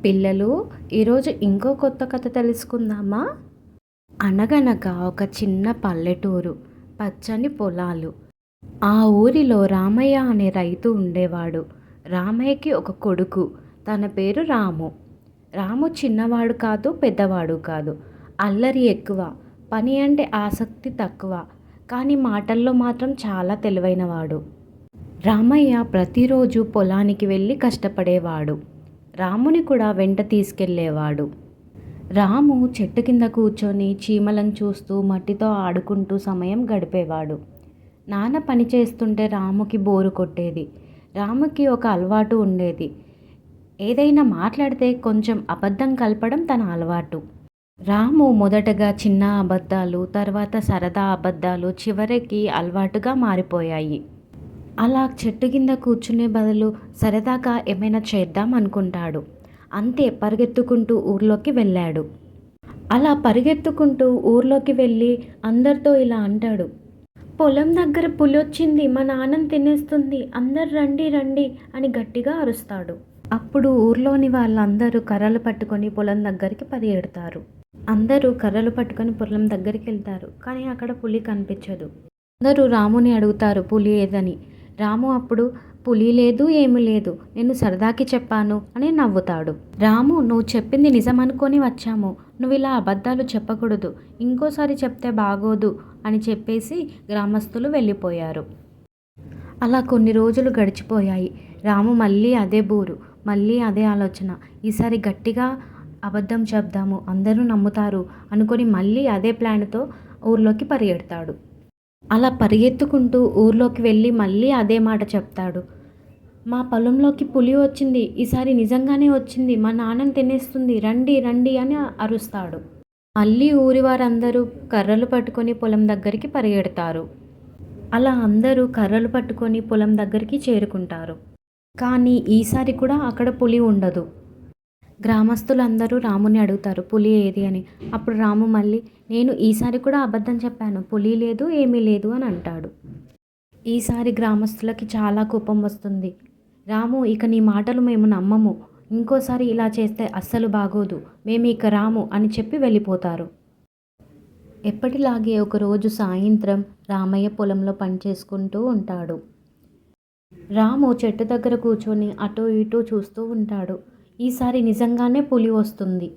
పిల్లలు, ఈరోజు ఇంకో కొత్త కథ తెలుసుకుందామా? అనగనగా ఒక చిన్న పల్లెటూరు, పచ్చని పొలాలు. ఆ ఊరిలో రామయ్య అనే రైతు ఉండేవాడు. రామయ్యకి ఒక కొడుకు, తన పేరు రాము. రాము చిన్నవాడు కాదు, పెద్దవాడు కాదు. అల్లరి ఎక్కువ, పని అంటే ఆసక్తి తక్కువ, కానీ మాటల్లో మాత్రం చాలా తెలివైనవాడు. రామయ్య ప్రతిరోజు పొలానికి వెళ్ళి కష్టపడేవాడు. రాముని కూడా వెంట తీసుకెళ్ళేవాడు. రాము చెట్టు కింద కూర్చొని చీమలను చూస్తూ మట్టితో ఆడుకుంటూ సమయం గడిపేవాడు. నాన్న పని చేస్తుంటే రాముకి బోరు కొట్టేది. రాముకి ఒక అలవాటు ఉండేది. ఏదైనా మాట్లాడితే కొంచెం అబద్ధం కలపడం తన అలవాటు. రాము మొదటగా చిన్న అబద్ధాలు, తర్వాత సరదా అబద్ధాలు, చివరికి అలవాటుగా మారిపోయాయి. అలా చెట్టు కింద కూర్చునే బదులు సరదాగా ఏమైనా చేద్దాం అనుకుంటాడు. అంతే పరిగెత్తుకుంటూ ఊర్లోకి వెళ్ళాడు. అలా పరిగెత్తుకుంటూ ఊర్లోకి వెళ్ళి అందరితో ఇలా అంటాడు. పొలం దగ్గర పులి వచ్చింది, మా నాన్నని తినేస్తుంది, అందరు రండి రండి అని గట్టిగా అరుస్తాడు. అప్పుడు ఊర్లోని వాళ్ళందరూ కర్రలు పట్టుకొని పొలం దగ్గరికి పరిగెడతారు. అందరూ కర్రలు పట్టుకొని పొలం దగ్గరికి వెళ్తారు. కానీ అక్కడ పులి కనిపించదు. అందరూ రాముని అడుగుతారు పులి ఏదని. రాము అప్పుడు పులి లేదు, ఏమీ లేదు, నేను సరదాకి చెప్పాను అని నవ్వుతాడు. రాము, నువ్వు చెప్పింది నిజమనుకొని వచ్చాము, నువ్వు ఇలా అబద్ధాలు చెప్పకూడదు, ఇంకోసారి చెప్తే బాగోదు అని చెప్పేసి గ్రామస్తులు వెళ్ళిపోయారు. అలా కొన్ని రోజులు గడిచిపోయాయి. రాము మళ్ళీ అదే బూరు, మళ్ళీ అదే ఆలోచన. ఈసారి గట్టిగా అబద్ధం చెప్దాము, అందరూ నమ్ముతారు అనుకొని మళ్ళీ అదే ప్లాన్తో ఊర్లోకి పరిగెడతాడు. అలా పరిగెత్తుకుంటూ ఊర్లోకి వెళ్ళి మళ్ళీ అదే మాట చెప్తాడు. మా పొలంలోకి పులి వచ్చింది, ఈసారి నిజంగానే వచ్చింది, మా నాన్నని తినేస్తుంది, రండి రండి అని అరుస్తాడు. మళ్ళీ ఊరి వారందరూ కర్రలు పట్టుకొని పొలం దగ్గరికి పరిగెడతారు. అలా అందరూ కర్రలు పట్టుకొని పొలం దగ్గరికి చేరుకుంటారు. కానీ ఈసారి కూడా అక్కడ పులి ఉండదు. గ్రామస్తులందరూ రాముని అడుగుతారు పులి ఏది అని. అప్పుడు రాము మళ్ళీ, నేను ఈసారి కూడా అబద్ధం చెప్పాను, పులి లేదు, ఏమీ లేదు అని అంటాడు. ఈసారి గ్రామస్తులకి చాలా కోపం వస్తుంది. రాము, ఇక నీ మాటలు మేము నమ్మము, ఇంకోసారి ఇలా చేస్తే అస్సలు బాగోదు, మేము ఇక రాము అని చెప్పి వెళ్ళిపోతారు. ఎప్పటిలాగే ఒకరోజు సాయంత్రం రామయ్య పొలంలో పనిచేసుకుంటూ ఉంటాడు. రాము చెట్టు దగ్గర కూర్చొని అటూ ఇటూ చూస్తూ ఉంటాడు. ఈసారి నిజంగానే పులి వస్తుంది.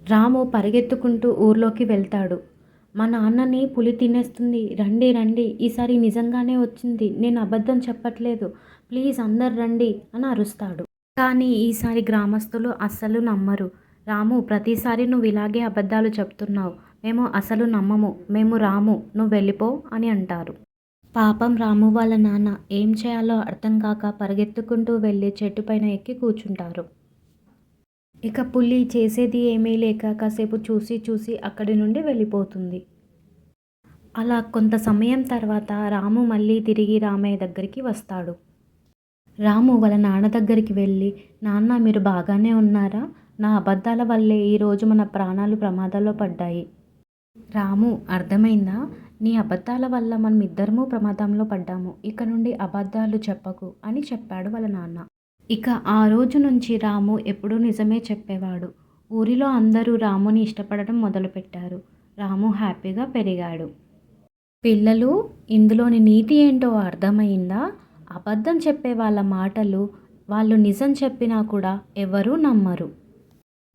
రాము పరిగెత్తుకుంటూ ఊర్లోకి వెళ్తాడు. మా నాన్నని పులి తినేస్తుంది, రండి రండి, ఈసారి నిజంగానే వచ్చింది, నేను అబద్ధం చెప్పట్లేదు, ప్లీజ్ అందరు రండి అని అరుస్తాడు. కానీ ఈసారి గ్రామస్తులు అస్సలు నమ్మరు. రాము, ప్రతిసారి నువ్వు ఇలాగే అబద్ధాలు చెప్తున్నావు, మేము అసలు నమ్మము, మేము రాము, నువ్వు వెళ్ళిపో అని అంటారు. పాపం రాము వాళ్ళ నాన్న ఏం చేయాలో అర్థం కాక పరిగెత్తుకుంటూ వెళ్ళి చెట్టు పైన ఎక్కి కూర్చుంటారు. ఇక పులి చేసేది ఏమీ లేక కాసేపు చూసి చూసి అక్కడి నుండి వెళ్ళిపోతుంది. అలా కొంత సమయం తర్వాత రాము మళ్ళీ తిరిగి రామయ్య దగ్గరికి వస్తాడు. రాము వాళ్ళ నాన్న దగ్గరికి వెళ్ళి, నాన్న మీరు బాగానే ఉన్నారా? నా అబద్ధాల వల్లే ఈరోజు మన ప్రాణాలు ప్రమాదంలో పడ్డాయి. రాము, అర్థమైందా? నీ అబద్ధాల వల్ల మనం ఇద్దరము ప్రమాదంలో పడ్డాము, ఇక నుండి అబద్ధాలు చెప్పకు అని చెప్పాడు వాళ్ళ నాన్న. ఇక ఆ రోజు నుంచి రాము ఎప్పుడూ నిజమే చెప్పేవాడు. ఊరిలో అందరూ రాముని ఇష్టపడటం మొదలుపెట్టారు. రాము హ్యాపీగా పెరిగాడు. పిల్లలు, ఇందులోని నీతి ఏంటో అర్థమైందా? అబద్ధం చెప్పే వాళ్ళ మాటలు వాళ్ళు నిజం చెప్పినా కూడా ఎవరూ నమ్మరు.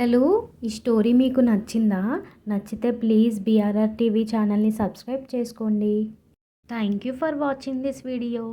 పిల్లలు, ఈ స్టోరీ మీకు నచ్చిందా? నచ్చితే ప్లీజ్ BRR TV ఛానల్ని సబ్స్క్రైబ్ చేసుకోండి. Thank you for watching this video.